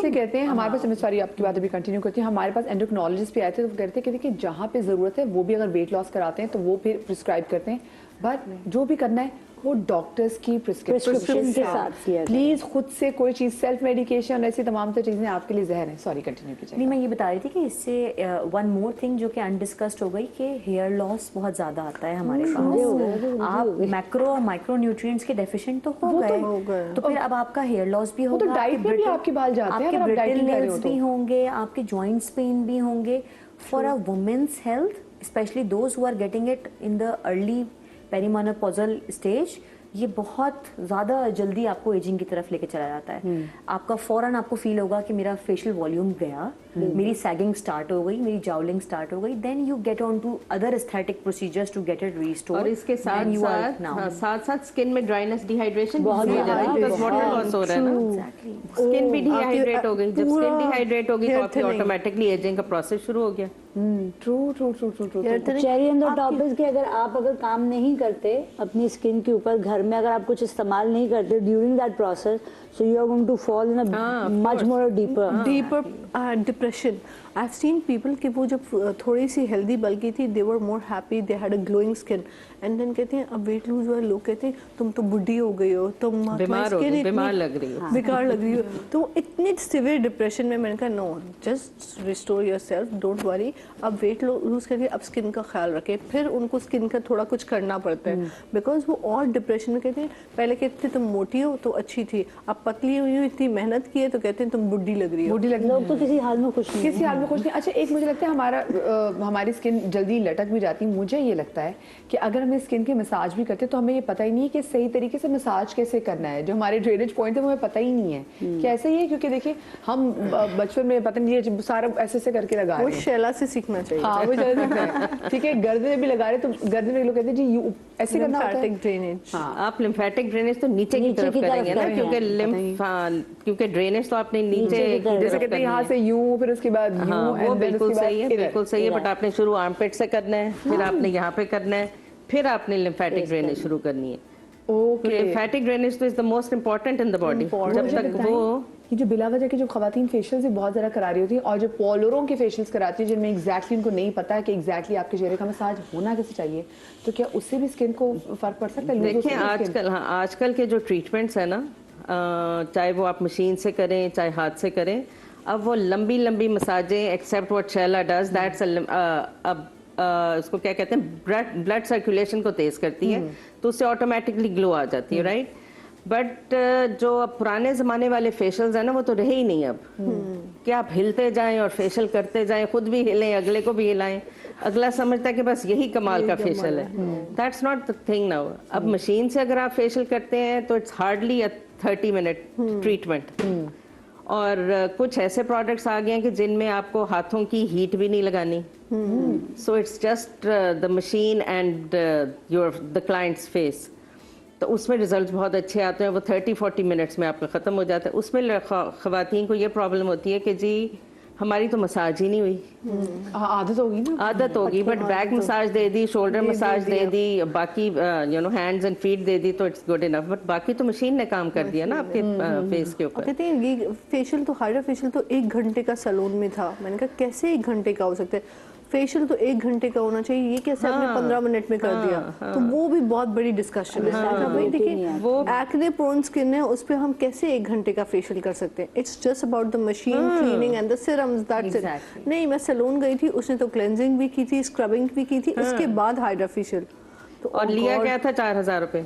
इसलिए कहते हैं हमारे पास, सॉरी आपकी बात अभी कंटिन्यू करती है, हमारे पास एंडोक्रिनोलॉजिस्ट भी आए थे तो कहते हैं कि जहाँ पे ज़रूरत है वो भी अगर वेट लॉस कराते हैं तो वो फिर प्रिस्क्राइब करते हैं, बट जो भी करना है वो डॉक्टर्स की प्रिस्क्रिप्शन के साथ किया। प्लीज खुद से कोई चीज सेल्फ मेडिकेशन ऐसी तमाम तो चीजें आपके लिए जहर है। सॉरी कंटिन्यू कीजिए। नहीं, मैं ये बता रही थी कि इससे वन मोर थिंग जो कि अनडिस्कस्ड हो गई कि हेयर लॉस बहुत ज्यादा आता है हमारे पास। आप मैक्रो और माइक्रो न्यूट्रिएंट्स के डेफिशिएंट तो हो गए, तो फिर अब आपका हेयर लॉस भी होगा, तो डाइट में भी आपके बाल जाते हैं, आपके ब्रिटल नेल्स भी होंगे, आपके जॉइंट्स पेन भी होंगे। For a women's health, specially those who are getting it in the early perimenopausal stage, ये बहुत ज़्यादा जल्दी आपको एजिंग की तरफ लेके चला जाता है। आपका फौरन आपको फील होगा कि मेरा फेशियल वॉल्यूम गया, मेरी सैगिंग स्टार्ट हो गई, मेरी जाउलिंग स्टार्ट हो गई, then you get on to other aesthetic procedures to get it restored. और इसके साथ स्किन में ड्राइनेस, डिहाइड्रेशन बहुत हो जाता है, बिकॉज़ वाटर लॉस हो रहा है ना, स्किन भी डिहाइड्रेट हो गई। जब स्किन डिहाइड्रेट होगी तो आपकी ऑटोमेटिकली एजिंग का प्रोसेस शुरू हो गया। True true true true true. Cherry on the top is कि अगर काम नहीं करते अपनी स्किन के ऊपर, घर में अगर आप कुछ इस्तेमाल नहीं करते during that process, so you are going to fall in a much more deeper depression. I have seen people कि वो जब थोड़ी सी हेल्दी बल्कि थी, they were more happy, they had a glowing skin, and then कहते हैं अब weight loose वाले लोग कहते हैं तुम तो बुढ़ी हो गई हो, तुम बीमार लग रही हो, बेकार लग रही हो। तो इतने सिवियर डिप्रेशन में मैंने कहा no, just restore yourself, don't worry. अब वेट लूज करके अब स्किन का ख्याल रखें, फिर उनको स्किन का थोड़ा कुछ करना पड़ता है, बिकॉज वो और डिप्रेशन में कहते हैं पहले कहते तुम मोटी हो तो अच्छी थी, अब पतली हुई हो, इतनी मेहनत की है तो कहते हैं तुम बुढ़ी लग रही हो। लोग तो किसी हाल में खुश नहीं, किसी हाल में खुश नहीं। अच्छा, एक मुझे लगता है हमारी स्किन जल्दी लटक भी जाती है। मुझे ये लगता है कि अगर हमें स्किन की मसाज भी करते हैं तो हमें ये पता ही नहीं है कि सही तरीके से मसाज कैसे करना है। जो हमारे ड्रेनेज पॉइंट है वो हमें पता ही नहीं है कि ऐसे ही है, क्योंकि देखिए हम बचपन में पता नहीं है सारा ऐसे करके लगा रहे हैं, वो शैला से सीखना चाहिए। हाँ, वो ठीक है। गर्दन में भी लगा रहे तो गर्दन में लोग कहते हैं जी ऐसे करना होता है ड्रेनेज। हाँ, आप लिम्फेटिक ड्रेनेज तो नीचे की तरफ करेंगे ना, क्योंकि ड्रेनेज तो आपने नीचे जैसे कहते हैं यहाँ से यूं, फिर उसके बाद यूं। वो बिल्कुल सही है, बिल्कुल सही है। बट आपने शुरू आर्मपिट से करना है, फिर आपने यहाँ पे करना है, फिर आपने लिम्फेटिक ड्रेनेज शुरू करनी है। लिम्फेटिक ड्रेनेज तो is the most important in the body. जब तक वो ये जो बिला वजह की जो खवातीन फेशियल्स बहुत ज़्यादा करा रही होती है, और जो पॉलरों के फेशियल्स कराती है जिनमें एग्जैक्टली उनको नहीं पता है कि एग्जैक्टली आपके चेहरे का मसाज होना कैसे चाहिए, तो क्या उससे भी स्किन को फर्क पड़ सकता है? देखिए आजकल के जो ट्रीटमेंट्स है ना, चाहे वो आप मशीन से करें चाहे हाथ से करें, अब वो लंबी लंबी मसाजें, except what Shaila does, that's अब इसको क्या कहते हैं, ब्लड सर्कुलेशन को तेज करती है, तो उससे ऑटोमेटिकली ग्लो आ जाती है, राइट। बट जो अब पुराने ज़माने वाले फेशियल्स हैं ना, वो तो रहे ही नहीं अब। कि आप हिलते जाएं और फेशियल करते जाएं, खुद भी हिलें, अगले को भी हिलाएं, अगला समझता है कि बस यही कमाल का फेशियल है। That's not the thing now. अब मशीन से अगर आप फेशियल करते हैं तो it's hardly a 30 minute treatment. और कुछ ऐसे प्रोडक्ट्स आ गए हैं कि जिनमें आपको हाथों की हीट भी नहीं लगानी, so it's just the machine and the clients face, तो उसमें रिजल्ट बहुत अच्छे आते हैं। वो 30-40 मिनट्स में आपका ख़त्म हो जाता है। उसमें ख़वातीन को ये प्रॉब्लम होती है कि जी हमारी तो मसाज ही नहीं हुई। आदत होगी ना, आदत होगी, बट बैक मसाज दे दी, शोल्डर मसाज दे दी, बाकी हैंड्स एंड फीट दे दी, तो इट्स गुड इनफ। बट बाकी तो मशीन ने काम कर दिया ना आपके फेस के ऊपर। कहते हैं ये फेशियल तो, हाइड्रा फेशियल तो 1 घंटे का सैलून में था। मैंने कहा कैसे 1 घंटे का हो सकता है? फेशियल तो 1 घंटे का होना चाहिए, ये कैसे आपने 15 मिनट में कर दिया? तो वो भी बहुत बड़ी डिस्कशन है। देखिए वो एक्ने प्रोन स्किन है, उस पर हम कैसे 1 घंटे का फेशियल कर सकते हैं? It's just about the machine cleaning and the serums, that's it. नहीं, मैं सैलून गई थी, उसने तो क्लेंजिंग भी की थी, स्क्रबिंग भी की थी, इसके बाद हाइड्रा फेशियल। तो और लिया क्या था 4000 रुपए।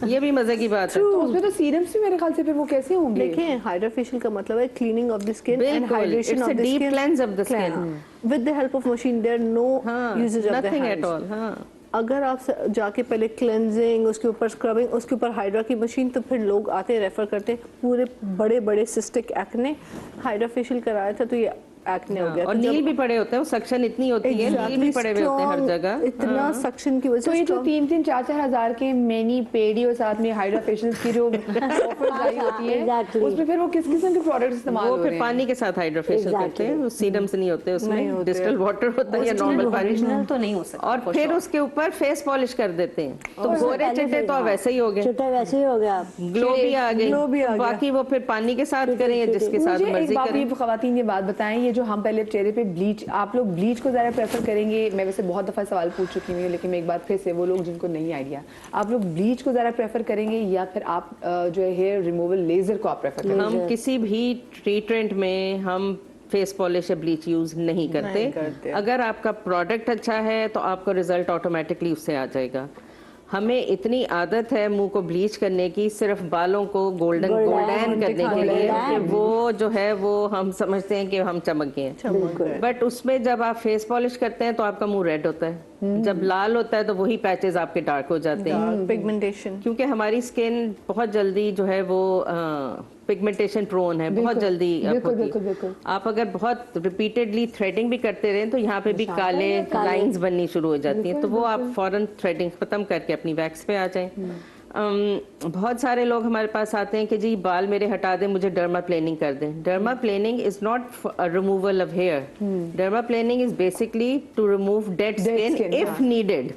ये भी मजे की बात है। तो उसमें तो सीरम्स भी मेरे ख्याल से फिर वो कैसे होंगे? देखिए हाइड्रा फेशियल का मतलब है cleaning of the skin and hydration of the skin, deep cleanse of the skin with the help of machine. There no usage of the nothing hands at all. अगर आप जाके पहले क्लेंजिंग, उसके ऊपर scrubbing, उसके ऊपर हाइड्रा की machine, तो फिर लोग आते रेफर करते पूरे बड़े बड़े सिस्टिक एक्ने। हाइड्रा फेशियल कराया था तो ये एक्ने हो गया। और तो जब नील भी पड़े होते हैं, वो सक्शन इतनी होती है, नील भी exactly पड़े हुए होते हैं हर strong, जगह। इतना सक्शन की वजह तो से ये जो strong- 3-3, 4-4 हजार के मैनी पेडी और साथ में हाइड्रा फेशियल्स की जो ऑफर आई होती है, Exactly. उसमें फिर वो किस किस्म के प्रोडक्ट्स इस्तेमाल वो हो फिर रहे हैं? पानी के साथ हाइड्रा फेशियल करते हैं, सीरम से नहीं होते, नहीं उसमें होते। डिस्टिल वाटर होता है या नॉर्मल पानी। ओरिजिनल तो नहीं हो सकता और for फिर sure. उसके ऊपर फेस पॉलिश कर देते हैं, तो गोरे चिट्टे तो वैसे ही हो गए, चिट्टे वैसे ही हो गया आप। ग्लो भी आ गई। Glow भी आ गया। बाकी वो फिर पानी के साथ करें या जिसके साथ मुझे एक मर्जी बात, करें। ये खवातीन ये बात बताएं, ये जो हम पहले चेहरे पे ब्लीच, आप लोग ब्लीच को ज़्यादा प्रेफर करेंगे? मैं वैसे बहुत दफ़ा सवाल पूछ चुकी हूँ, लेकिन मैं एक बार फिर से, वो लोग जिनको नहीं आइडिया, आप लोग ब्लीच को ज़्यादा प्रेफर करेंगे या फिर आप जो है हेयर रिमूवल लेजर को आप प्रेफर करेंगे? हम किसी भी ट्रीटमेंट में हम फेस पॉलिश या ब्लीच यूज नहीं करते। अगर आपका प्रोडक्ट अच्छा है तो आपका रिजल्ट ऑटोमेटिकली उससे आ जाएगा। हमें इतनी आदत है मुंह को ब्लीच करने की, सिर्फ बालों को गोल्डन करने के लिए कि वो जो है वो हम समझते हैं कि हम चमक गए हैं, बट उसमें जब आप फेस पॉलिश करते हैं तो आपका मुंह रेड होता है, जब लाल होता है तो वही पैचेस आपके डार्क हो जाते हैं, पिगमेंटेशन। क्योंकि हमारी स्किन बहुत जल्दी जो है वो पिगमेंटेशन प्रोन है, बहुत जल्दी बिल्कुल, होती बिल्कुल, है। बिल्कुल। आप अगर बहुत रिपीटेडली थ्रेडिंग भी करते रहें तो यहाँ पे भी काले लाइंस बननी शुरू हो जाती हैं, तो वो आप फौरन थ्रेडिंग खत्म करके अपनी वैक्स पे आ जाएं। बहुत सारे लोग हमारे पास आते हैं कि जी बाल मेरे हटा दें, मुझे डर्मा प्लेनिंग कर दें। Derma planing is not removal of hair, derma planing is basically to remove dead skin if needed,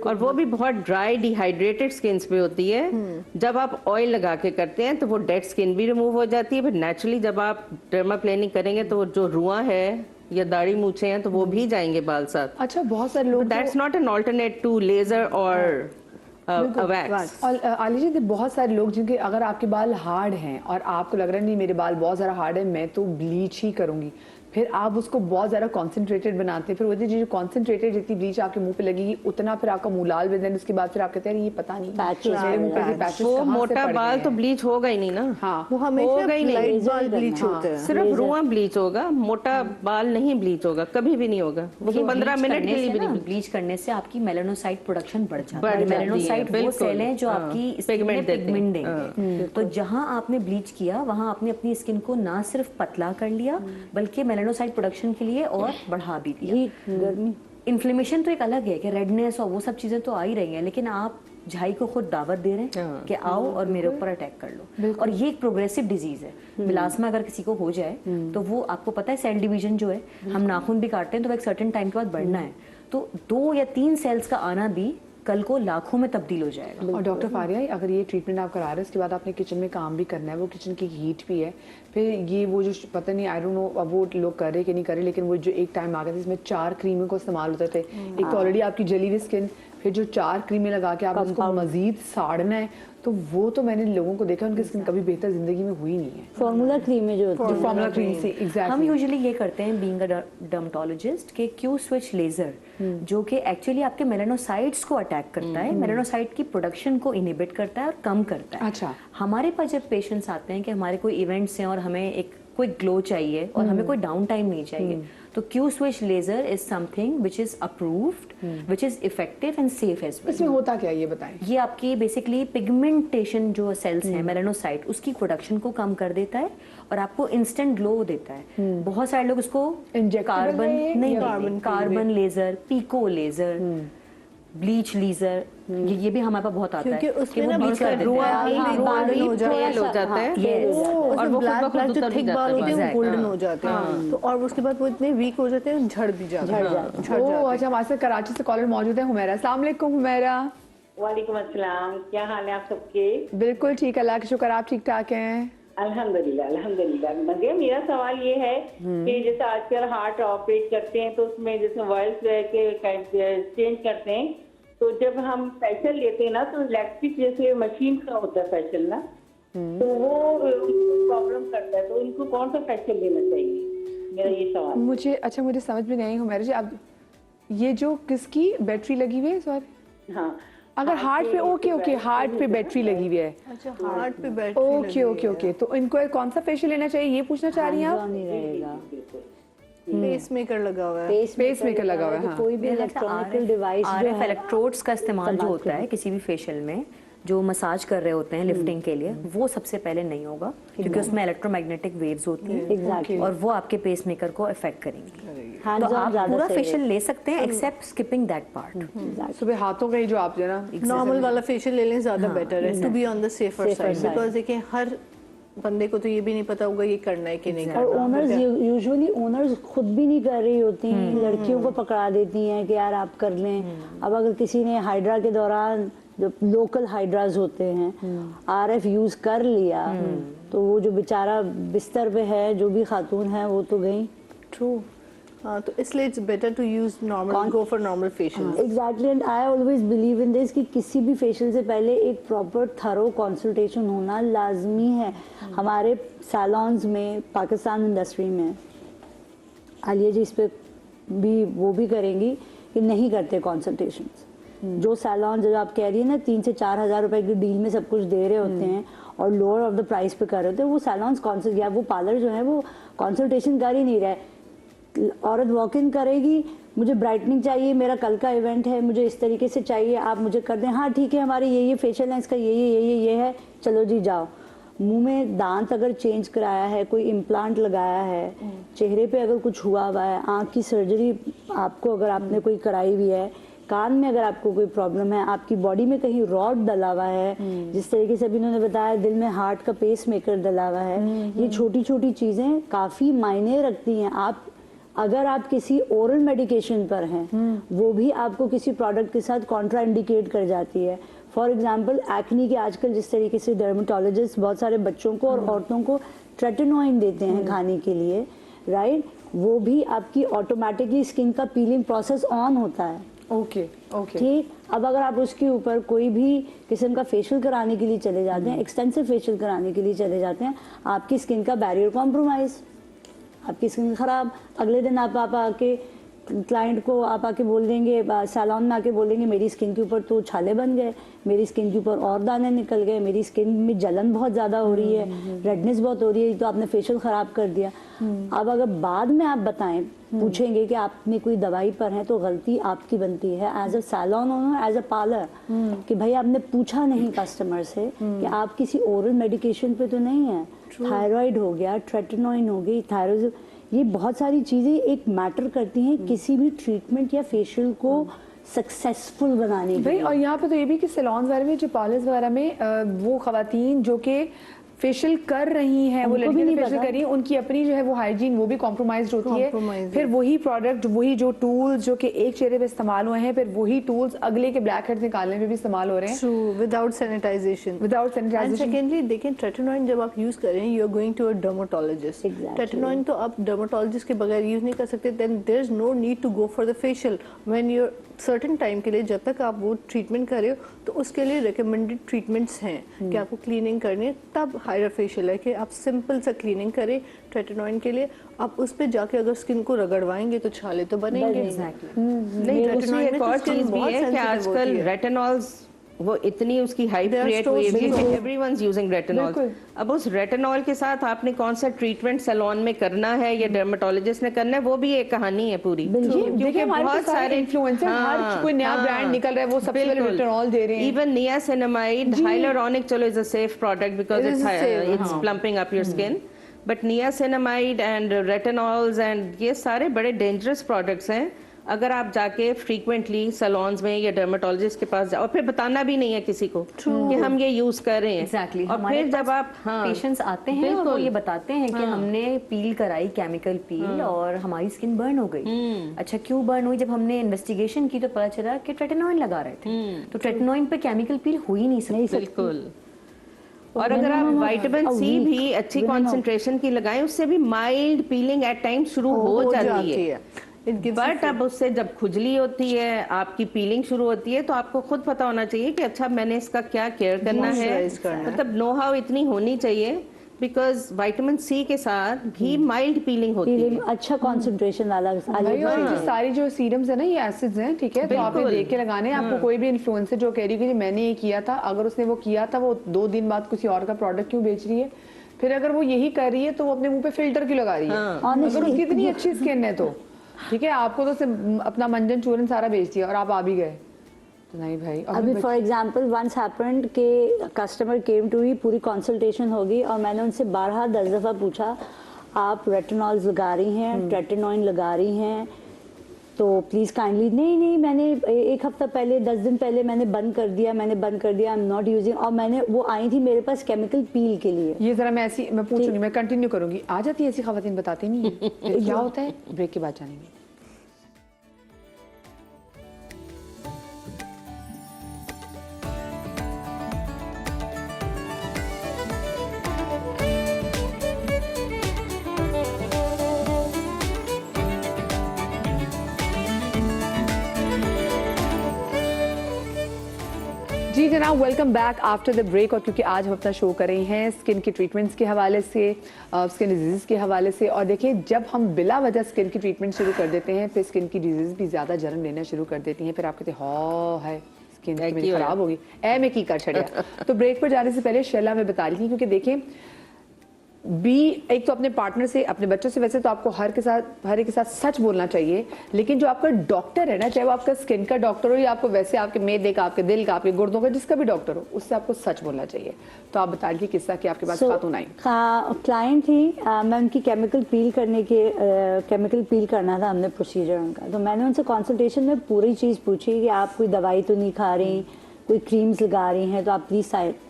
और वो भी बहुत ड्राई डिहाइड्रेटेड स्किन पे होती है। जब आप ऑयल लगा के करते हैं तो वो डेड स्किन भी रिमूव हो जाती है, फिर नेचुरली जब आप डर्मा प्लेनिंग करेंगे तो जो रुआं है या दाढ़ी मूछे हैं तो वो भी जाएंगे बाल साथ। अच्छा, बहुत सारे लोग that's not an alternate to laser और वैक्स। और आलिया जी, बहुत सारे लोग जिनके अगर आपके बाल हार्ड हैं और आपको लग रहा है नहीं मेरे बाल बहुत ज़्यादा हार्ड है, मैं तो ब्लीच ही करूंगी, फिर आप उसको बहुत ज़्यादा कॉन्सेंट्रेटेड बनाते हैं, फिर वो जो कॉन्सेंट्रेटेड जितनी ब्लीच आपके मुंह पे लगेगी उतना फिर आपका मुंह लाल बन, उसके बाद फिर आप कहते हैं ये पता नहीं मेरे मुंह पे ये पैचेस वो कहाँ से मोटा पड़ गए बाल तो हैं। ब्लीच होगा ही नहीं ना। हाँ, वो हमेशा होगा ही नहीं। लाइट बाल ब्लीच होते हैं। सिर्फ रुआं ब्लीच होगा, मोटा बाल नहीं ब्लीच होगा, कभी भी नहीं होगा। वो भी 15 मिनट के लिए भी नहीं। ब्लीच करने से आपकी मेलानोसाइट प्रोडक्शन बढ़ जाती बढ़ है। जाती है, मेलानोसाइट वो बिल्कुल। सेल हैं जो हाँ, आपकी स्किन में पिगमेंट देते हैं। पिगमेंट देंगे। तो जहां आपने ब्लीच किया वहां आपने अपनी स्किन को ना सिर्फ पतला कर लिया बल्कि मेलानोसाइट प्रोडक्शन के लिए और बढ़ा भी दिया। हीट, गर्मी। इन्फ्लेमेशन तो एक अलग है कि रेडनेस और वो सब चीजें तो आ ही रही हैं, लेकिन आप झाई को खुद दावत दे रहे हैं कि आओ और मेरे ऊपर अटैक कर लो। और ये एक प्रोग्रेसिव डिजीज है। मिलास्मा अगर किसी को हो जाए तो वो आपको पता है सेल डिवीजन जो है, हम नाखून भी काटते हैं तो वो एक सर्टेन टाइम के बाद बढ़ना है, तो 2 या 3 सेल्स का आना भी कल को लाखों में तब्दील हो जाएगा। और डॉक्टर फारिया, अगर ये ट्रीटमेंट आप करा रहे हैं उसके बाद आपने किचन में काम भी करना है, वो किचन की हीट भी है, फिर ये वो जो पता नहीं आई डोंट नो अब वो लोग कर रहे कि नहीं कर रहे, लेकिन वो जो एक टाइम आ गया था इसमें 4 क्रीमों को इस्तेमाल होते थे। एक तो ऑलरेडी आपकी जली हुई स्किन, फिर जो 4 क्रीमें लगा के आप उसको मजीद साड़ना है, तो वो तो मैंने लोगों को देखा उनकी स्किन कभी बेहतर जिंदगी में हुई नहीं है। फॉर्मूला क्रीमें जो होती है, फॉर्मूला क्रीम से हम एग्जैक्टली यूजुअली ये करते हैं बीइंग अ डर्मेटोलॉजिस्ट के क्यू स्विच लेजर जो कि एक्चुअली आपके मेलानोसाइट्स को अटैक करता है, मेलानोसाइट की प्रोडक्शन को इनहिबिट करता है और कम करता है। अच्छा। हमारे पास जब पेशेंट्स आते हैं कि हमारे कोई इवेंट्स हैं और हमें एक कोई ग्लो चाहिए और हमें कोई डाउन टाइम नहीं चाहिए, तो Q switch laser is something which is approved, which is effective and safe as well. इसमें होता क्या है ये बताएं? ये आपकी बेसिकली पिगमेंटेशन जो सेल्स हैं मेलानोसाइट उसकी प्रोडक्शन को कम कर देता है और आपको इंस्टेंट ग्लो देता है। बहुत सारे लोग इसको Injectable कार्बन है नहीं, carbon laser, pico laser, bleach laser, ये भी हमारे पास बहुत आता है क्योंकि उसमें वो ना bleach कर देते रुआं हैं। भी golden हो जाता है। फेल हो जाता है, Yes। और वो खुद ब्लैक ब खुद ब्लैक जो उतर भी थिक जाता बाल है। होते हैं वो Exactly। गोल्डन हो जाते हैं, तो और उसके बाद वो इतने वीक हो जाते हैं, झड़ भी जाते हैं, झड़ ओह जाते अच्छा, हमारे साथ कराची से कॉलर मौजूद है हुमैरा। अस्सलाम वालेकुम हुमैरा। वालेकुम अस्सलाम, क्या हाल है आप सबके? बिल्कुल ठीक, अल्लाह का शुक्र, आप ठीक ठाक हैं? अल्हम्दुलिल्लाह अल्हम्दुलिल्लाह। मगर मेरा सवाल ये है कि जैसे आजकल हार्ट ऑपरेट करते हैं तो उसमें जैसे वॉइस के चेंज करते हैं, तो जब हम फेशियल लेते हैं ना तो इलेक्ट्रिक जैसे मशीन का होता है फेशियल ना, तो वो प्रॉब्लम करता है, तो इनको कौन सा फेशियल लेना चाहिए? मेरा ये सवाल। मुझे समझ में नहीं आई हुमैरा जी, अब ये जो किसकी बैटरी लगी हुई है सॉरी, हाँ, अगर हार्ट पे ओके हार्ट पे बैटरी लगी हुई है, अच्छा हार्ट पे बैटरी ओके तो इनको कौन सा फेशियल लेना चाहिए ये पूछना चाह रही हैं आप? नहीं रहेगा, पेस मेकर लगा हुआ है, Pacemaker लगा हुआ है, तो हाँ। कोई भी इलेक्ट्रॉनिकल डिवाइस जो आरएफ है इलेक्ट्रोड्स का इस्तेमाल जो होता है किसी भी फेशियल में, जो मसाज कर रहे होते हैं लिफ्टिंग के लिए, वो सबसे पहले नहीं होगा क्योंकि उसमें इलेक्ट्रोमैग्नेटिक वेव्स होती हैं Exactly. और वो आपके पेसमेकर को अफेक्ट करेंगी। Hands तो on आप ज़्यादा पूरा सही फेशियल है। ले सकते हैं एक्सेप्ट स्किपिंग दैट पार्ट। सुबह हाथों का ही जो आप जो है ना नॉर्मल वाला फेशियल ले लें ज़्यादा बेटर है, to be on the safer Safer side, side. Because देखिए हर बंदे को तो ये भी नहीं पता होगा ये करना है कि नहीं और करना। ओनर्स यूजुअली ओनर्स खुद भी नहीं कर रही होती हैं, लड़कियों को पकड़ा देती हैं कि यार आप कर लें। अब अगर किसी ने हाइड्रा के दौरान जो लोकल हाइड्रास होते हैं आरएफ यूज कर लिया तो वो जो बेचारा बिस्तर पे है जो भी खातून है वो तो गई। ट्रू। हाँ, तो इसलिए it's better to use normal, go for normal facial. Exactly, and I always believe in this कि किसी भी फेशियल से पहले एक प्रॉपर थरो कंसल्टेशन होना लाजमी है। हमारे सैलॉन्स में पाकिस्तान इंडस्ट्री में आलिया जी इस पे भी वो भी करेंगी कि नहीं करते कंसल्टेशंस। जो सैलॉन जो आप कह रही है ना 3 से 4 हज़ार रुपए की डील में सब कुछ दे रहे होते हैं और लोअर ऑफ द प्राइस पे कर रहे होते हैं, वो सैलॉन्स कॉन्सल्ट या वो पार्लर जो है वो कंसल्टेशन कर ही नहीं रहे। औरत वॉक इन करेगी, मुझे ब्राइटनिंग चाहिए, मेरा कल का इवेंट है, मुझे इस तरीके से चाहिए, आप मुझे कर दें। हाँ ठीक है, हमारे ये फेशियल है, इसका ये है, चलो जी जाओ। मुंह में दांत अगर चेंज कराया है, कोई इम्प्लांट लगाया है, चेहरे पे अगर कुछ हुआ हुआ है, आँख की सर्जरी आपको अगर आपने कोई कराई हुई है, कान में अगर आपको कोई प्रॉब्लम है, आपकी बॉडी में कहीं रॉड डला हुआ है, जिस तरीके से अभी उन्होंने बताया दिल में हार्ट का पेस मेकर डला हुआ है, ये छोटी छोटी चीज़ें काफ़ी मायने रखती हैं। आप अगर आप किसी ओरल मेडिकेशन पर हैं वो भी आपको किसी प्रोडक्ट के साथ कॉन्ट्रा इंडिकेट कर जाती है। फॉर एग्जांपल एक्नी के आजकल जिस तरीके से डर्मेटोलॉजिस्ट बहुत सारे बच्चों को और औरतों को ट्रेटिनोइन देते हैं खाने के लिए, राइट, वो भी आपकी ऑटोमेटिकली स्किन का पीलिंग प्रोसेस ऑन होता है। ओके ठीक, अब अगर आप उसके ऊपर कोई भी किस्म का फेशियल कराने के लिए चले जाते हैं, एक्सटेंसिव फेशियल कराने के लिए चले जाते हैं, आपकी स्किन का बैरियर कॉम्प्रोमाइज, आपकी स्किन खराब। अगले दिन आप आके क्लाइंट को आप आके बोल देंगे, सैलॉन में आके बोल देंगे मेरी स्किन के ऊपर तो छाले बन गए, मेरी स्किन के ऊपर और दाने निकल गए, मेरी स्किन में जलन बहुत ज़्यादा हो रही है, रेडनेस बहुत हो रही है, तो आपने फेशियल ख़राब कर दिया। अब अगर बाद में आप बताएं, पूछेंगे कि आपने कोई दवाई पर है, तो गलती आपकी बनती है as a salon owner, as a parlour, कि भाई आपने पूछा नहीं कस्टमर से कि आप किसी ओरल मेडिकेशन पे तो नहीं है। थायराइड हो गया, ट्रेटिनोइन हो गई, थायरोइड, ये बहुत सारी चीज़ें एक मैटर करती हैं किसी भी ट्रीटमेंट या फेशियल को सक्सेसफुल बनाने के भाई। लिए। और यहाँ पे तो ये भी कि सैलॉन्स वगैरह में जो पार्लर्स वगैरह में वो खवातीन जो कि फेशियल कर रही हैं, वो उनको भी लड़कियां नहीं फेशियल पता। कर रही हैं, उनकी अपनी जो है वो हाइजीन वो भी कॉम्प्रोमाइज होती है। Compromised फिर वही प्रोडक्ट, वही जो टूल्स जो कि एक चेहरे पे इस्तेमाल हुए हैं, फिर वही टूल्स अगले के ब्लैक हेड्स निकालने में भी इस्तेमाल हो रहे हैं true, without sanitization. Without and sanitization. Secondly देखें, ट्रेटिनोइन जब आप यूज करें, you are going to a dermatologist. Exactly. Tretinoin तो आप डर्मेटोलॉजिस्ट के बगैर यूज नहीं कर सकते। Then there is no need to go for the facial when you certain time के लिए, जब तक आप वो ट्रीटमेंट कर रहे हो, तो उसके लिए रिकमेंडेड ट्रीटमेंट्स हैं कि आपको क्लीनिंग करनी है, तब हाइड्रा फेशियल है कि आप सिंपल सा क्लीनिंग करें ट्रेटिनोइन के लिए। आप उस पे जाके अगर स्किन को रगड़वाएंगे तो छाले तो बनेंगे। नहीं, Retinoid दूसरी में एक तो और skin चीज भी बहुत है कि sensitive आजकल होती है। रेटिनॉल्स वो इतनी उसकी hype They are create so हुई है कि true. Everyone's using retinol. बिल्कुल। अब उस रेटिनॉल के साथ आपने कौन सा ट्रीटमेंट सैलून में करना है या डर्मेटोलॉजिस्ट ने करना है, वो भी एक कहानी है पूरी। देखिए हमारे पास सारे इन्फ्लुएंसर, हर कोई नया ब्रांड निकल रहा है, वो सबसे पहले रेटिनॉल दे रहे हैं। इवन नियासिनामाइड, हाइलुरोनिक चलो is a safe product because It is safe, it's plumping up your skin, but niacinamide and retinols and ये सारे बड़े डेंजरस प्रोडक्ट्स हैं। अगर आप जाके फ्रीक्वेंटली सैलून्स में या डर्मेटोलॉजिस्ट के पास जाओ, और फिर बताना भी नहीं है किसी को कि हम ये यूज कर रहे हैं। एग्जैक्टली, और फिर जब आप पेशेंट्स आते हैं और वो ये बताते हैं कि हमने पील कराई, केमिकल पील, और हमारी स्किन बर्न हो गई। अच्छा, क्यों बर्न हुई? जब हमने इन्वेस्टिगेशन की तो पता चला कि ट्रेटिनोइन लगा रहे थे। तो ट्रेटिनोइन पे केमिकल पील हो ही नहीं सकती। बिल्कुल। और अगर आप विटामिन सी भी अच्छी कंसंट्रेशन की लगाएं, उससे भी माइल्ड पीलिंग एट टाइम शुरू हो जाती है। बट अब उससे जब खुजली होती है, आपकी पीलिंग शुरू होती है, तो आपको खुद पता होना चाहिए कि अच्छा मैंने इसका क्या केयर करना है। मतलब नो हाउ इतनी होनी चाहिए, बिकॉज विटामिन सी के साथ भी माइल्ड पीलिंग होती है। अच्छा कंसंट्रेशन वाला। भाई और ये सारी जो सीरम्स है ना, ये एसिड्स हैं, ठीक है, तो आपने देख के लगाने हैं। आपको कोई भी इन्फ्लुएंसर जो कह रही है कि मैंने ये किया था, अगर उसने वो किया था, वो 2 दिन बाद किसी और का प्रोडक्ट क्यों बेच रही है? फिर अगर वो यही कर रही है तो वो अपने मुंह पे फिल्टर क्यों लगा रही है? अगर उसकी इतनी अच्छी स्किन है तो ठीक है, आपको तो अपना मंजन चूरन सारा बेच दिया और आप आ भी गए, नहीं भाई, और अभी फॉर एग्जांपल वंस हैपेंड कि कस्टमर केम टू ही, पूरी कंसल्टेशन होगी और मैंने उनसे 12-10 दफ़ा पूछा आप रेटिनॉल्स लगा रही हैं, ट्रेटिनॉइन लगा रही हैं, तो प्लीज़ काइंडली, नहीं मैंने एक हफ्ता पहले 10 दिन पहले मैंने बंद कर दिया, आई एम नॉट यूजिंग। और मैंने वो आई थी मेरे पास केमिकल पील के लिए। ये जरा मैं पूछूंगी, मैं कंटिन्यू करूंगी। आ जाती है ऐसी खवातीन, बताती नहीं है फिर क्या होता है, ब्रेक के बाद जानेंगे। जी जनाब, welcome back after the break. और क्योंकि आज हम अपना शो कर रहे हैं स्किन की ट्रीटमेंट्स के हवाले से, स्किन डिजीज़ के हवाले से। और देखिए, जब हम बिला वजह स्किन की ट्रीटमेंट शुरू कर देते हैं, फिर स्किन की डिजीज़ भी ज़्यादा जन्म लेना शुरू कर देती हैं। फिर आप कहते हैं हाँ है स्किन मेरी खराब होगी, मैं की कर छड़िया। तो ब्रेक पर जाने से पहले शैला मैं बता रही थी, क्योंकि देखें एक तो अपने पार्टनर से, अपने बच्चों से, वैसे तो आपको हर एक के साथ सच बोलना चाहिए, लेकिन जो आपका डॉक्टर है ना, चाहे वो आपका स्किन का डॉक्टर हो या आपको वैसे आपके मैदे का, आपके दिल का, आपके गुर्दों का, जिसका भी डॉक्टर हो, उससे आपको सच बोलना चाहिए। तो आप बता दीजिए किस्सा कि आपके पास खातून आई। क्लाइंट थी, मैं उनकी केमिकल पील करना था हमने प्रोसीजर उनका। तो मैंने उनसे कंसल्टेशन में पूरी चीज़ पूछी कि आप कोई दवाई तो नहीं खा रही, कोई क्रीम्स लगा रही हैं, तो आप प्लीज़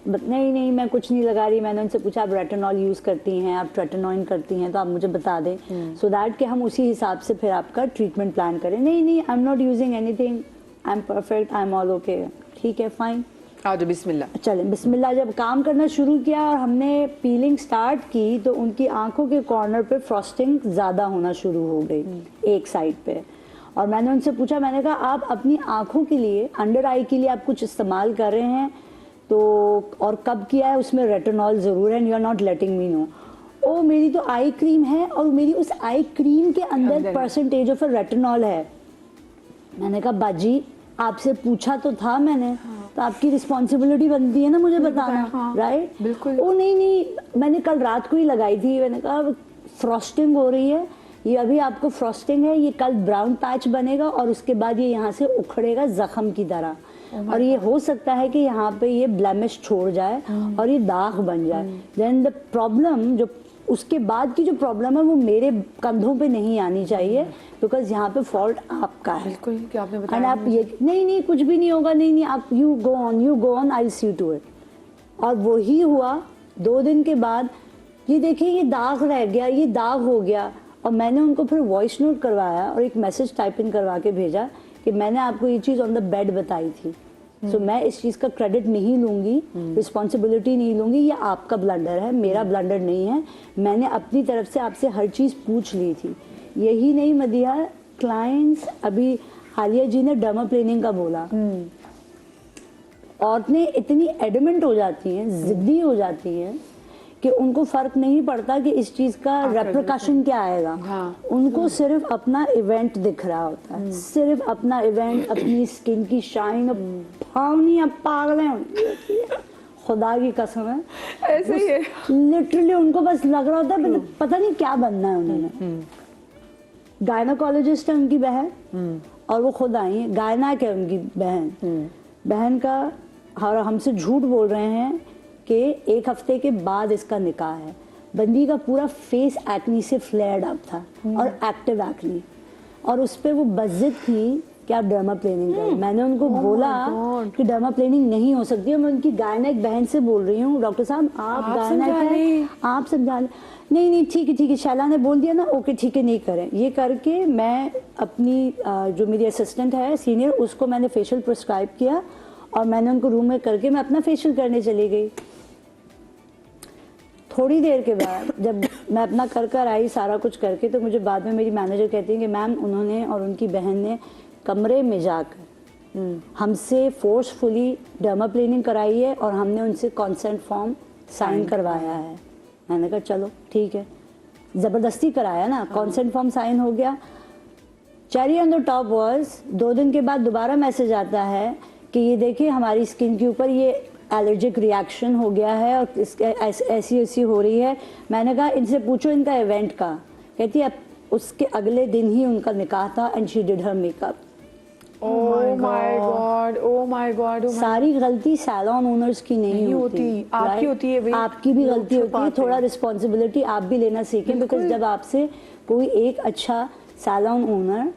नहीं मैं कुछ नहीं लगा रही। मैंने उनसे पूछा आप रेटिनॉल यूज़ करती हैं, आप ट्रेटिनॉइन करती हैं, तो आप मुझे बता दें सो दैट कि हम उसी हिसाब से फिर आपका ट्रीटमेंट प्लान करें। नहीं I am not using anything, I am perfect, I am all okay. ठीक है, फाइन, आओ जो बिस्मिल्लाह। चलें बिस्मिल्लाह। जब काम करना शुरू किया और हमने पीलिंग स्टार्ट की, तो उनकी आंखों के कॉर्नर पे फ्रॉस्टिंग ज़्यादा होना शुरू हो गई एक साइड पे। और मैंने उनसे पूछा, मैंने कहा आप अपनी आंखों के लिए, अंडर आई के लिए आप कुछ इस्तेमाल कर रहे हैं तो, और कब किया है, उसमें रेटिनॉल ज़रूर है, you are not letting me know. ओ मेरी तो आई क्रीम है और मेरी उस आई क्रीम के अंदर परसेंटेज ऑफ रेटिनॉल है। मैंने कहा बाजी आपसे पूछा तो था मैंने, तो आपकी रिस्पॉन्सिबिलिटी बनती है ना मुझे बताना, राइट? बिल्कुल। ओ नहीं मैंने कल रात को ही लगाई थी। मैंने कहा फ्रॉस्टिंग हो रही है, ये अभी आपको फ्रॉस्टिंग है, ये कल ब्राउन पैच बनेगा और उसके बाद ये यहाँ से उखड़ेगा जख्म की तरह, और ये हो सकता है कि यहाँ पे ये ब्लेमिश छोड़ जाए और ये दाग बन जाए। देन द प्रॉब्लम, जो उसके बाद की जो प्रॉब्लम है, वो मेरे कंधों पे नहीं आनी चाहिए, बिकॉज यहाँ पे फॉल्ट आपका है। बिल्कुल, क्या आपने बताया। एंड आप ये नहीं कुछ भी नहीं होगा, नहीं आप you go on, I see to it. और वही हुआ 2 दिन के बाद, ये देखिए ये दाग रह गया, ये दाग हो गया। और मैंने उनको फिर वॉइस नोट करवाया और एक मैसेज टाइप इन करवा के भेजा कि मैंने आपको ये चीज़ ऑन द बेड बताई थी, सो मैं इस चीज़ का क्रेडिट नहीं लूँगी, रिस्पॉन्सिबिलिटी नहीं लूँगी, ये आपका ब्लंडर है, मेरा ब्लंडर नहीं है। मैंने अपनी तरफ से आपसे हर चीज़ पूछ ली थी। यही नहीं मदिहा, क्लाइंट्स, अभी हालिया जी ने डर्माप्लेनिंग का बोला, औरतें इतनी एडमेंट हो जाती हैं, ज़िद्दी हो जाती हैं कि उनको फर्क नहीं पड़ता कि इस चीज का रेप्रिकॉशन क्या आएगा। उनको सिर्फ अपना इवेंट दिख रहा होता है, सिर्फ अपना इवेंट, अपनी स्किन की शाइन। पागल हैं, खुदा की कसम है, ऐसे ही है। लिटरली उनको बस लग रहा होता है पता नहीं क्या बनना है उन्होंने। गायनाकोलॉजिस्ट है उनकी बहन, और वो खुद आई है, गायनाक है उनकी बहन का, और हमसे झूठ बोल रहे हैं कि 1 हफ्ते के बाद इसका निकाह है। बंदी का पूरा फेस एक्नी से फ्लेयर्ड अप था और एक्टिव एक्नी, और उस पर वो बज़िद थी कि आप डर्माप्लेनिंग करें। मैंने उनको बोला कि डर्माप्लेनिंग नहीं हो सकती है। मैं उनकी गायनेक बहन से बोल रही हूँ, डॉक्टर साहब आप गायनेक हैं, आप समझा लें। नहीं ठीक है, शैला ने बोल दिया ना, ओके ठीक है, नहीं करें। ये करके मैं अपनी जो मेरी असिस्टेंट है सीनियर, उसको मैंने फेशियल प्रिस्क्राइब किया और मैंने उनको रूम में करके मैं अपना फेशियल करने चली गई। थोड़ी देर के बाद जब मैं अपना कर आई सारा कुछ करके, तो मुझे बाद में मेरी मैनेजर कहती है कि मैम उन्होंने और उनकी बहन ने कमरे में जाकर हमसे फोर्सफुली डर्माप्लेनिंग कराई है और हमने उनसे कंसेंट फॉर्म साइन करवाया है। मैंने कहा चलो ठीक है, ज़बरदस्ती कराया ना, कंसेंट फॉर्म साइन हो गया। Cherry on the top was 2 दिन के बाद दोबारा मैसेज आता है कि ये देखिए हमारी स्किन के ऊपर ये एलर्जिक रिएक्शन हो गया है और ऐसी हो रही है। मैंने कहा इनसे पूछो इनका इवेंट का। कहती है उसके अगले दिन ही उनका निकाह था and she did her makeup. Oh my God, oh my God, सारी गलती सैलून ओनर्स की नहीं होती, आपकी right? होती है भाई। आपकी भी गलती होती है, थोड़ा रिस्पॉन्सिबिलिटी आप भी लेना सीखें, बिकॉज जब आपसे कोई एक अच्छा सैलून ओनर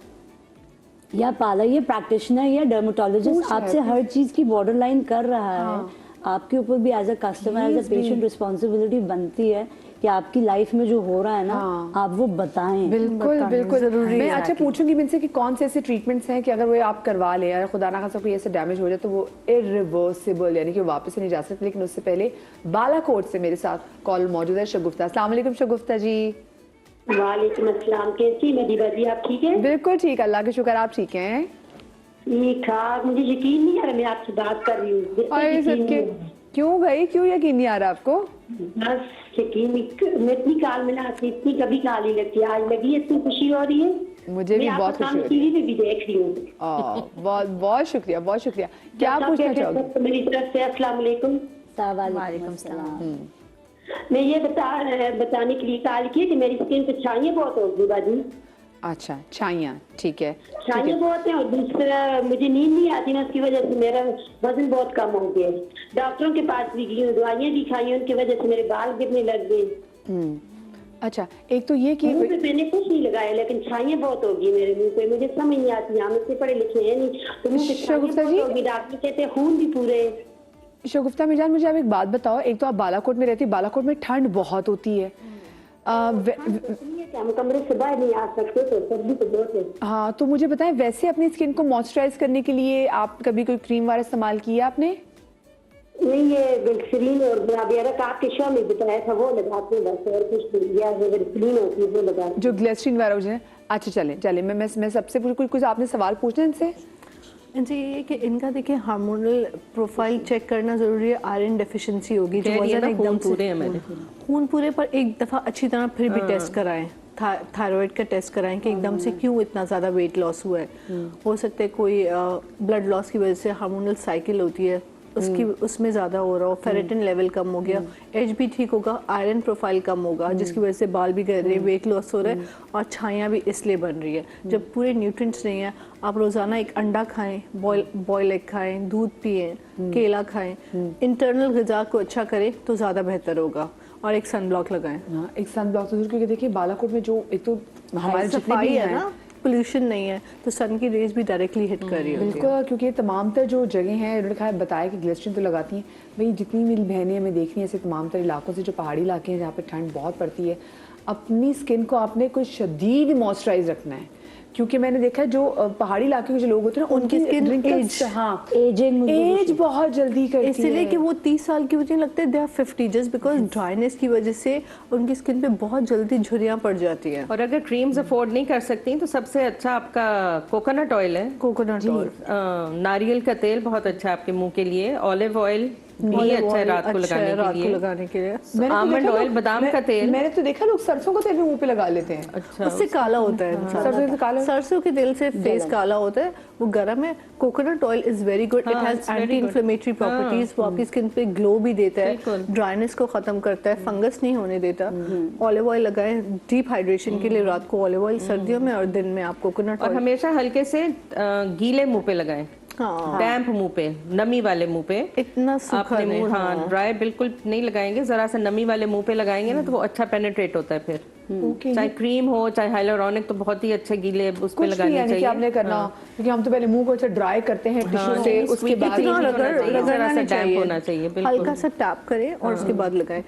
या पार्लर या प्रैक्टिशनर या डर्मेटोलॉजिस्ट आपसे हर चीज की बॉर्डर लाइन कर रहा है, आपके ऊपर भी as a customer as a patient responsibility बनती है कि आपकी लाइफ में जो हो रहा है ना आप वो बताएं। बिल्कुल बिल्कुल मैं अच्छा पूछूंगी इनसे कि कौन से ऐसे ट्रीटमेंट्स हैं कि अगर वो आप करवा लें, अगर खुदा ना खासा कोई ऐसे डैमेज हो जाए तो वो इरिवर्सिबल, यानी कि वापस नहीं जा सकते। लेकिन उससे पहले बालाकोट से मेरे साथ कॉल मौजूद है शगुफ्ता। अस्सलाम वालेकुम शगुफ्ता जी। वालेकुम अस्सलाम, कैसी मदीबा जी, आप ठीक है? बिल्कुल ठीक, अल्लाह का शुक्र, आप ठीक हैं? ठीक ठाक, मुझे यकीन नहीं आ रहा मैं आपसे बात कर रही हूँ। बिल्कुल अरे यकीन सबके नहीं आ रहा। क्यों भाई, क्यों यकीन नहीं आ रहा आपको? बस यकीन मैं इतनी काल मिलाती, इतनी कभी काल नहीं लगती, आज लगी है, इतनी खुशी हो रही है। मुझे भी बहुत खुशी हो रही टीवी में भी देख रही हूँ। है। बहुत बहुत शुक्रिया, बहुत शुक्रिया। क्या पूछना चाहोगे? मेरी तरफ से अस्सलाम वालेकुम। वालेकुम सलाम। मैं ये बताने के लिए कॉल की कि मेरी स्किन पे छाइयाँ बहुत होगी बाजी, अच्छा छाइयाँ, ठीक है छाइयाँ बहुत हैं, और दूसरा मुझे नींद नहीं आती ना, उसकी वजह से मेरा वजन बहुत कम हो गया। डॉक्टरों के पास भी गई हूँ, दवाइयाँ भी खाई, उनकी वजह से मेरे बाल गिरने लग गए। अच्छा, एक तो ये कि मुंह पे मैंने कुछ नहीं लगाया, लेकिन छाइयाँ बहुत होगी मेरे मुंह पे, मुझे समझ नहीं आती, हम इतने पढ़े लिखे हैं नहीं, तो मुंह पे छाइयाँ शगुफ्ता बहुत जी? होगी। डॉक्टर कहते हैं खून भी पूरे। शगुफ्ता मिजान, मुझे आप एक बात बताओ, एक तो आप बालाकोट में रहती, बालाकोट में ठंड बहुत होती है। हम कमरे से बाहर नहीं आ सकते, तो सर्दी तो बहुत है। हाँ, तो मुझे बताएं वैसे अपनी स्किन को मॉइस्चराइज करने के लिए आप कभी कोई क्रीम वगैरह इस्तेमाल किया आपने? नहीं, ये ग्लिसरीन और वगैरह आपके शो में बताया था वो लगाते हैं बस, और कुछ नहीं, या ग्लिसरीन होती है वो लगाते जो ग्लिसरीन वगैरह मुझे, अच्छा चले मैं सबसे कुछ आपने सवाल पूछना है इनसे? इनसे ये है कि इनका देखिए हार्मोनल प्रोफाइल चेक करना जरूरी है। आयरन डेफिशिएंसी होगी, जो वजन एकदम पूरे हैं मेरे। खून पूरे, पर एक दफा अच्छी तरह फिर भी टेस्ट कराएं, थायराइड का टेस्ट कराएं कि एकदम से क्यों इतना ज़्यादा वेट लॉस हुआ है। हो सकता है कोई ब्लड लॉस की वजह से हार्मोनल साइकिल होती है उसकी, उसमें ज़्यादा हो रहा हो, फेरेटिन लेवल कम हो गया, एज भी ठीक होगा, आयरन प्रोफाइल कम होगा, जिसकी वजह से बाल भी गिर रहे हैं, वेट लॉस हो रहा है, और छाइयाँ भी इसलिए बन रही है। जब पूरे न्यूट्रिएंट्स नहीं है, आप रोज़ाना एक अंडा खाएं, बॉयल एग खाएं, दूध पिएं, केला खाएं, इंटरनल ग़िज़ा को अच्छा करें तो ज़्यादा बेहतर होगा, और एक सन ब्लॉक लगाएं। हाँ, एक सन ब्लॉक तो क्योंकि देखिए बालाकोट में जो एक तो हमारे जितने सफाई भी है हैं ना, पोल्यूशन नहीं है, तो सन की रेज भी डायरेक्टली हिट कर रही होती है। बिल्कुल, क्योंकि ये तमाम तर जो जगह हैं, उन्होंने बताया कि ग्लिसरीन तो लगाती हैं भाई, जितनी मेरी बहनें हमें देख रही हैं ऐसे तमाम तर इलाकों से, जो पहाड़ी इलाके हैं जहाँ पे ठंड बहुत पड़ती है, अपनी स्किन को आपने कुछ शदीद मॉइस्चराइज रखना है, क्योंकि मैंने देखा है जो पहाड़ी इलाके के जो लोग होते हैं ना, उनकी skin wrinkles, age- हाँ एजिंग बहुत जल्दी करती है, इसलिए कि वो 30 साल की होती है, लगता है they are 50, just because dryness की वजह से उनकी स्किन पे बहुत जल्दी झुर्रियाँ पड़ जाती हैं। और अगर क्रीम्स अफोर्ड नहीं कर सकती तो सबसे अच्छा आपका कोकोनट ऑयल है। कोकोनट ऑयल, नारियल का तेल बहुत अच्छा है आपके मुंह के लिए। ऑलिव ऑयल भी अच्छा है रात को लगाने के लिए। मैंने तो आमंड देखा ऑयल, लोग- बादाम का तेल। मैंने तो देखा लोग सरसों का तेल भी मुंह पे लगा लेते हैं। अच्छा, उससे काला होता है इंसान। सरसों से काला, सरसों के तेल से फेस काला होता है, वो गर्म है। Coconut oil is very good, it has it's very anti inflammatory properties, वो आपकी स्किन पे ग्लो भी देता है, बिल्कुल। ड्राइनेस को खत्म करता है, फंगस नहीं होने देता। ऑलिव ऑयल लगाएं डीप हाइड्रेशन के लिए, रात को ऑलिव ऑयल सर्दियों में, और दिन में आप कोकोनट और ऑयल। हमेशा हल्के से गीले मुंह पे लगाएं, हाँ, डैम्प मुंह पे, नमी वाले मुंह पे। इतना सूखा आपने नहीं। मुंह, हाँ, ड्राई बिल्कुल नहीं लगाएंगे, जरा सा नमी वाले मुंह पे लगाएंगे ना तो वो अच्छा पेनिट्रेट होता है फिर। चाहे क्रीम हो चाहे हाइलोरॉनिक, तो बहुत ही अच्छे गीले उस पे कुछ नहीं लगाने यानी कि चाहिए। आपने करना, क्योंकि हम तो पहले मुंह को अच्छा ड्राई करते हैं टिश्यू से, उसके बाद इतना रगड़ना रगड़ना चाहिए, नहीं जरा सा चाहिए, डैम्प होना चाहिए, बिल्कुल। हल्का सा टैप करें और उसके बाद लगाएं।